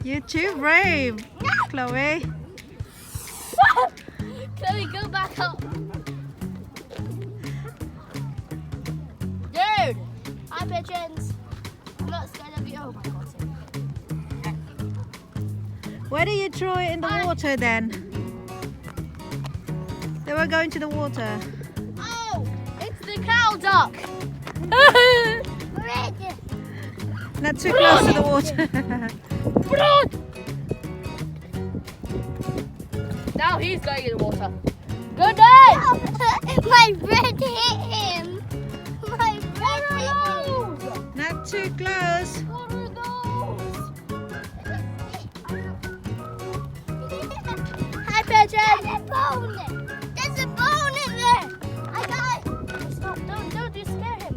You're too brave, Chloe. Chloe, go back up. Dude! Hi, pigeons. I'm not scared of you. Oh my god. Where do you throw it in the water then? They were going to the water. Oh! It's the cow duck! Not too close to the water. Now he's going in the water. Good day! My bread hit him. My bread hit him. Not too close. What are those? Hi, pigeon! There's a bone. There's a bone in there. I got it. Stop! Don't you scare him.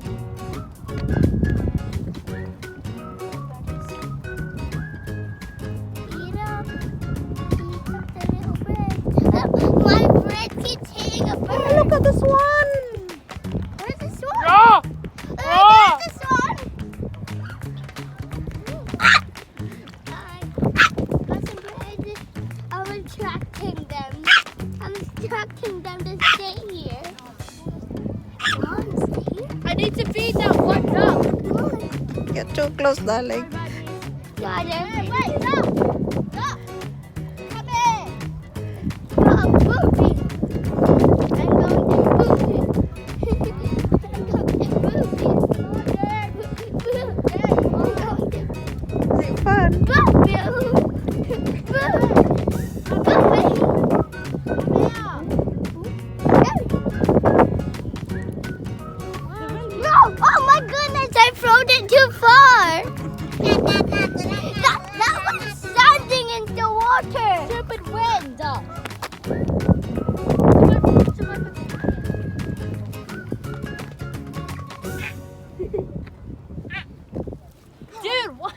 Eat up. Eat up the little bread. My bread keeps hitting a bird. Oh, look at this one. Where's the swan? Ah! There's the swan. I got some bread. I'm attracting them. I'm attracting them to stay here. Come on, stay here. I need to feed that one duck. Come on. You're too close, darling. Got it. Wait, duck! Duck! Come here! Oh, poopy. I'm going to poopy. I'm going to poopy. Is it fun? Poopy. No! Oh my goodness! I thrown it too far. That was standing in the water. Stupid wind! Dude, what?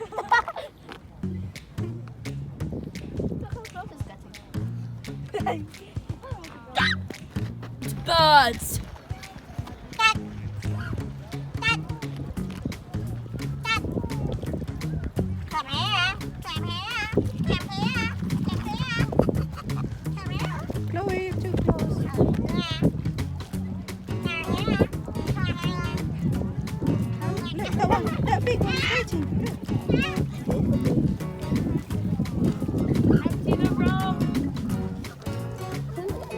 Birds! Come here. Come here. Come here. Come here. Come here. Chloe, you're too close. Look, that big one's waiting.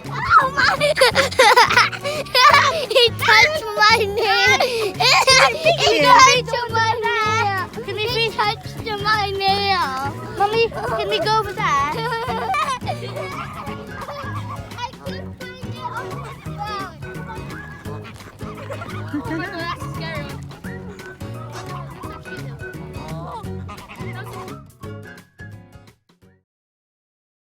Oh my! He touched my nail. He touched my nail. Can we He feed? touched my nail. Mommy, can we go over there? I couldn't find it on the phone. Oh my God, that's